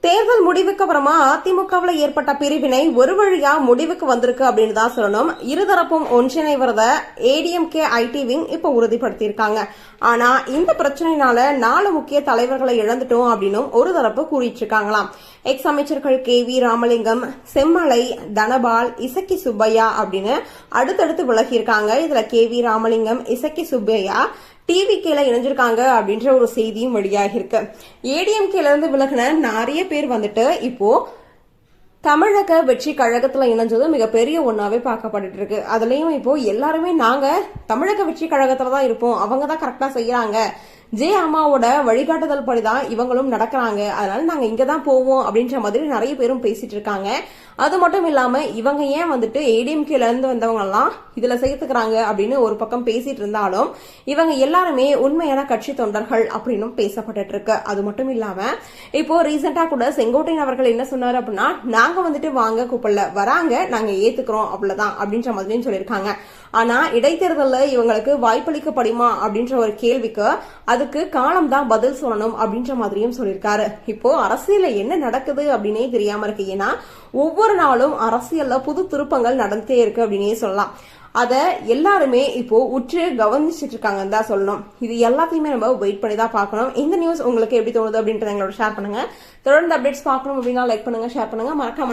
தேர்தல் முடிவுக்கு அப்புறமா அதிமுகவில் ஏற்பட்ட பிரிவினை ஒரு வழியா முடிவுக்கு வந்திருக்கு அப்படின்னு தான் சொல்லணும். இருதரப்பும் ஒன்றிணைவத ஏடிஎம்கே ஐடி விங் இப்ப உறுதிப்படுத்தியிருக்காங்க. ஆனா இந்த பிரச்சனையினால 4 முக்கிய தலைவர்களை இழந்துட்டோம் அப்படின்னு ஒரு தரப்பு கூறிட்டு இருக்காங்களாம். எக்ஸ் அமைச்சர்கள் KV ராமலிங்கம், செம்மலை, தனபால், இசக்கி சுப்பையா அப்படின்னு அடுத்தடுத்து விலகியிருக்காங்க. இதுல KV ராமலிங்கம், இசக்கி சுப்பையா டிவிகேல இணைஞ்சிருக்காங்க அப்படின்ற ஒரு செய்தியும் வெளியாகி இருக்கு. ஏடிஎம்கேல இருந்து விலகின நிறைய பேர் வந்துட்டு இப்போ தமிழக வெற்றி கழகத்துல இணைஞ்சது மிகப்பெரிய ஒன்னாவே பார்க்கப்பட்டு இருக்கு. அதுலயும் இப்போ எல்லாருமே நாங்க தமிழக வெற்றி கழகத்துலதான் இருப்போம், அவங்கதான் கரெக்டா செய்யறாங்க, அம்மாவோட வழிகாட்டுதல் படிதான் இவங்களும் நடக்கிறாங்க, அதனால நாங்க இங்கதான் போவோம் அப்படின்ற மாதிரி நிறைய பேரும் பேசிட்டு இருக்காங்க. அது மட்டும் இல்லாம இவங்க ஏன் வந்துட்டு ஏடிஎம்கேல இருந்து வந்தவங்க எல்லாம் இதுல சேர்த்துக்கிறாங்க அப்படின்னு ஒரு பக்கம் பேசிட்டு இருந்தாலும் இவங்க எல்லாருமே உண்மையான கட்சி தொண்டர்கள் அப்படின்னு பேசப்பட்டு இருக்கு. அது மட்டும் இல்லாம இப்போ ரீசெண்டா கூட செங்கோட்டையன் அவர்கள் என்ன சொன்னாரு அப்படின்னா, நாங்க வந்துட்டு வாங்க கூப்பிடல, வராங்க, நாங்க ஏத்துக்கிறோம் அவ்வளவுதான் அப்படின்ற மாதிரியும் சொல்லியிருக்காங்க. ஆனா இடைத்தேர்தலில் இவங்களுக்கு வாய்ப்பளிக்கப்படுமா அப்படின்ற ஒரு கேள்விக்கு அதுக்கு காலம் தான் பதில் சொல்லணும் அப்படின்ற மாதிரியும் சொல்லியிருக்காரு. இப்போ அரசியல்ல என்ன நடக்குது அப்படின்னே தெரியாம இருக்கு. ஏன்னா ஒவ்வொரு நாளும் அரசியல்ல புது திருப்பங்கள் நடந்தே இருக்கு அப்படின்னே சொல்லலாம். அத எல்லாருமே இப்போ உற்று கவனிச்சுட்டு இருக்காங்கன்னு தான் சொல்லணும். இது எல்லாத்தையுமே நம்ம வெயிட் பண்ணி தான் பார்க்கணும். இந்த நியூஸ் உங்களுக்கு எப்படி தோணுது அப்படின்றத எங்களோட ஷேர் பண்ணுங்க. தொடர்ந்து அப்டேட்ஸ் பார்க்கணும் அப்படின்னா லைக் பண்ணுங்க, ஷேர் பண்ணுங்க, மறக்காம